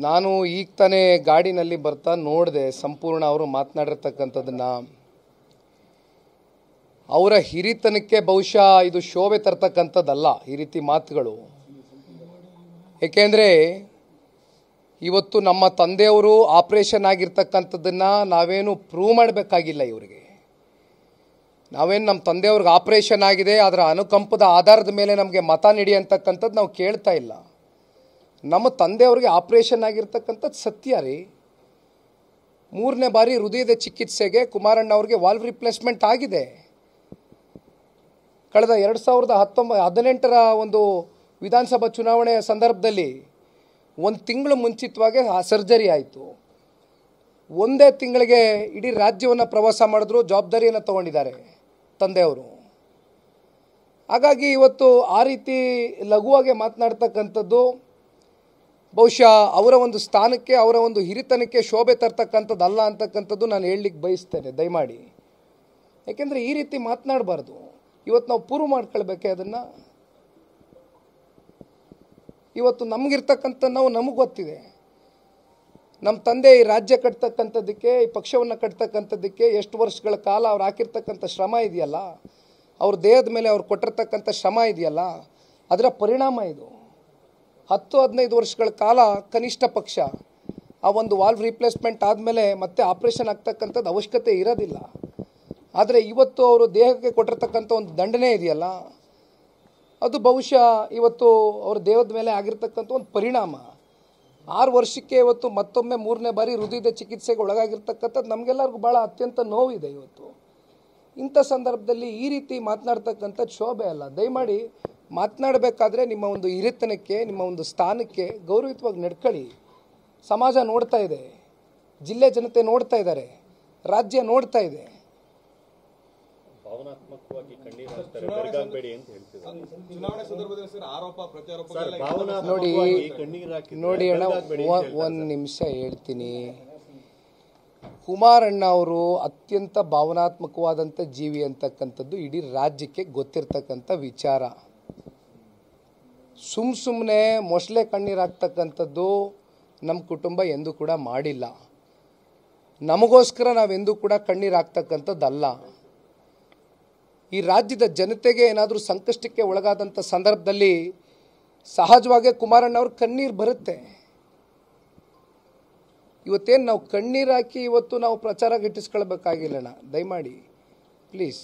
ನಾನು ಈಗ ತಾನೇ ಗಾಡಿನಲ್ಲಿ ಬರ್ತಾ ನೋಡಿದೆ ಸಂಪೂರ್ಣ ಅವರು ಮಾತನಾಡಿರ್ತಕ್ಕಂಥದ್ದನ್ನ. ಅವರ ಹಿರಿತನಕ್ಕೆ ಬಹುಶಃ ಇದು ಶೋಭೆ ತರ್ತಕ್ಕಂಥದ್ದಲ್ಲ ಈ ರೀತಿ ಮಾತುಗಳು. ಏಕೆಂದರೆ ಇವತ್ತು ನಮ್ಮ ತಂದೆಯವರು ಆಪರೇಷನ್ ಆಗಿರ್ತಕ್ಕಂಥದ್ದನ್ನು ನಾವೇನು ಪ್ರೂವ್ ಮಾಡಬೇಕಾಗಿಲ್ಲ. ಇವರಿಗೆ ನಾವೇನು ನಮ್ಮ ತಂದೆಯವ್ರಿಗೆ ಆಪರೇಷನ್ ಆಗಿದೆ ಅದರ ಅನುಕಂಪದ ಆಧಾರದ ಮೇಲೆ ನಮಗೆ ಮತ ನೀಡಿ ಅಂತಕ್ಕಂಥದ್ದು ನಾವು ಕೇಳ್ತಾ ಇಲ್ಲ. ನಮ್ಮ ತಂದೆಯವ್ರಿಗೆ ಆಪರೇಷನ್ ಆಗಿರ್ತಕ್ಕಂಥದ್ದು ಸತ್ಯ ರೀ. 3ನೇ ಬಾರಿ ಹೃದಯದ ಚಿಕಿತ್ಸೆಗೆ ಕುಮಾರಣ್ಣ ಅವ್ರಿಗೆ ವಾಲ್ವ್ ರಿಪ್ಲೇಸ್ಮೆಂಟ್ ಆಗಿದೆ. ಕಳೆದ 2018ರ ಒಂದು ವಿಧಾನಸಭಾ ಚುನಾವಣೆಯ ಸಂದರ್ಭದಲ್ಲಿ 1 ತಿಂಗಳು ಮುಂಚಿತವಾಗಿ ಆ ಸರ್ಜರಿ ಆಯಿತು. ಒಂದೇ ತಿಂಗಳಿಗೆ ಇಡೀ ರಾಜ್ಯವನ್ನು ಪ್ರವಾಸ ಮಾಡಿದ್ರು, ಜವಾಬ್ದಾರಿಯನ್ನು ತಗೊಂಡಿದ್ದಾರೆ ತಂದೆಯವರು. ಹಾಗಾಗಿ ಇವತ್ತು ಆ ರೀತಿ ಲಘುವಾಗಿ ಮಾತನಾಡ್ತಕ್ಕಂಥದ್ದು ಬಹುಶಃ ಅವರ ಒಂದು ಸ್ಥಾನಕ್ಕೆ ಅವರ ಒಂದು ಹಿರಿತನಕ್ಕೆ ಶೋಭೆ ತರ್ತಕ್ಕಂಥದ್ದಲ್ಲ ಅಂತಕ್ಕಂಥದ್ದು ನಾನು ಹೇಳಲಿಕ್ಕೆ ಬಯಸ್ತೇನೆ ದಯಮಾಡಿ. ಯಾಕೆಂದರೆ ಈ ರೀತಿ ಮಾತನಾಡಬಾರ್ದು. ಇವತ್ತು ನಾವು ಪ್ರೂವ್ ಮಾಡ್ಕೊಳ್ಬೇಕೆ ಅದನ್ನು. ಇವತ್ತು ನಮಗಿರ್ತಕ್ಕಂಥ ನಮಗೆ ಗೊತ್ತಿದೆ. ನಮ್ಮ ತಂದೆ ಈ ರಾಜ್ಯ ಕಟ್ತಕ್ಕಂಥದ್ದಕ್ಕೆ, ಈ ಪಕ್ಷವನ್ನು ಕಟ್ತಕ್ಕಂಥದ್ದಕ್ಕೆ ಎಷ್ಟು ವರ್ಷಗಳ ಕಾಲ ಅವ್ರು ಹಾಕಿರ್ತಕ್ಕಂಥ ಶ್ರಮ ಇದೆಯಲ್ಲ, ಅವ್ರ ದೇಹದ ಮೇಲೆ ಅವ್ರು ಕೊಟ್ಟಿರ್ತಕ್ಕಂಥ ಶ್ರಮ ಇದೆಯಲ್ಲ, ಅದರ ಪರಿಣಾಮ ಇದು. 10-15 ವರ್ಷಗಳ ಕಾಲ ಕನಿಷ್ಠ ಪಕ್ಷ ಆ ಒಂದು ವಾಲ್ವ್ ರಿಪ್ಲೇಸ್ಮೆಂಟ್ ಆದಮೇಲೆ ಮತ್ತೆ ಆಪರೇಷನ್ ಆಗ್ತಕ್ಕಂಥದ್ದು ಅವಶ್ಯಕತೆ ಇರೋದಿಲ್ಲ. ಆದರೆ ಇವತ್ತು ಅವರು ದೇಹಕ್ಕೆ ಕೊಟ್ಟಿರ್ತಕ್ಕಂಥ ಒಂದು ದಂಡನೆ ಇದೆಯಲ್ಲ, ಅದು ಬಹುಶಃ ಇವತ್ತು ಅವ್ರ ದೇಹದ ಮೇಲೆ ಆಗಿರ್ತಕ್ಕಂಥ ಒಂದು ಪರಿಣಾಮ. 6 ವರ್ಷಕ್ಕೆ ಇವತ್ತು ಮತ್ತೊಮ್ಮೆ 3ನೇ ಬಾರಿ ಹೃದಯದ ಚಿಕಿತ್ಸೆಗೆ ಒಳಗಾಗಿರ್ತಕ್ಕಂಥದ್ದು ನಮಗೆಲ್ಲರಿಗೂ ಭಾಳ ಅತ್ಯಂತ ನೋವಿದೆ. ಇವತ್ತು ಇಂಥ ಸಂದರ್ಭದಲ್ಲಿ ಈ ರೀತಿ ಮಾತನಾಡ್ತಕ್ಕಂಥದ್ದು ಶೋಭೆ ಅಲ್ಲ. ದಯಮಾಡಿ ಮಾತನಾಡಬೇಕಾದ್ರೆ ನಿಮ್ಮ ಒಂದು ಹಿರಿತನಕ್ಕೆ, ನಿಮ್ಮ ಒಂದು ಸ್ಥಾನಕ್ಕೆ ಗೌರವಯುತವಾಗಿ ನಡ್ಕೊಳ್ಳಿ. ಸಮಾಜ ನೋಡ್ತಾ ಇದೆ, ಜಿಲ್ಲೆ ಜನತೆ ನೋಡ್ತಾ ಇದ್ದಾರೆ, ರಾಜ್ಯ ನೋಡ್ತಾ ಇದೆ. ಭಾವನಾತ್ಮಕವಾಗಿ ಕಣ್ಣೀರು ಹಾಕ್ತಾರೆ, ಬೆರಗಾಗಬೇಡಿ ಅಂತ ಹೇಳ್ತಿದ್ದಾರೆ. ಚುನಾವಣೆ ಸಂದರ್ಭದಲ್ಲಿ ಸರ್ ಆರೋಪ ಪ್ರತ್ಯಾರೋಪ ನೋಡಿ ಅಣ್ಣ, ಒಂದು ನಿಮಿಷ ಹೇಳ್ತೀನಿ. ಕುಮಾರಣ್ಣ ಅವರು ಅತ್ಯಂತ ಭಾವನಾತ್ಮಕವಾದಂಥ ಜೀವಿ ಅಂತಕ್ಕಂಥದ್ದು ಇಡೀ ರಾಜ್ಯಕ್ಕೆ ಗೊತ್ತಿರ್ತಕ್ಕಂಥ ವಿಚಾರ. ಸುಮ್ಮನೆ ಮೊಸಳೆ ಕಣ್ಣೀರು ಹಾಕ್ತಕ್ಕಂಥದ್ದು ನಮ್ಮ ಕುಟುಂಬ ಎಂದೂ ಕೂಡ ಮಾಡಿಲ್ಲ. ನಮಗೋಸ್ಕರ ನಾವೆಂದೂ ಕೂಡ ಕಣ್ಣೀರು ಹಾಕ್ತಕ್ಕಂಥದ್ದಲ್ಲ. ಈ ರಾಜ್ಯದ ಜನತೆಗೆ ಏನಾದರೂ ಸಂಕಷ್ಟಕ್ಕೆ ಒಳಗಾದಂಥ ಸಂದರ್ಭದಲ್ಲಿ ಸಹಜವಾಗಿ ಕುಮಾರಣ್ಣ ಅವ್ರ ಕಣ್ಣೀರು ಬರುತ್ತೆ. ಇವತ್ತೇನು ನಾವು ಕಣ್ಣೀರು ಹಾಕಿ ಇವತ್ತು ನಾವು ಪ್ರಚಾರ ಗಿಟ್ಟಿಸ್ಕೊಳ್ಬೇಕಾಗಿಲ್ಲಣ್ಣ, ದಯಮಾಡಿ ಪ್ಲೀಸ್.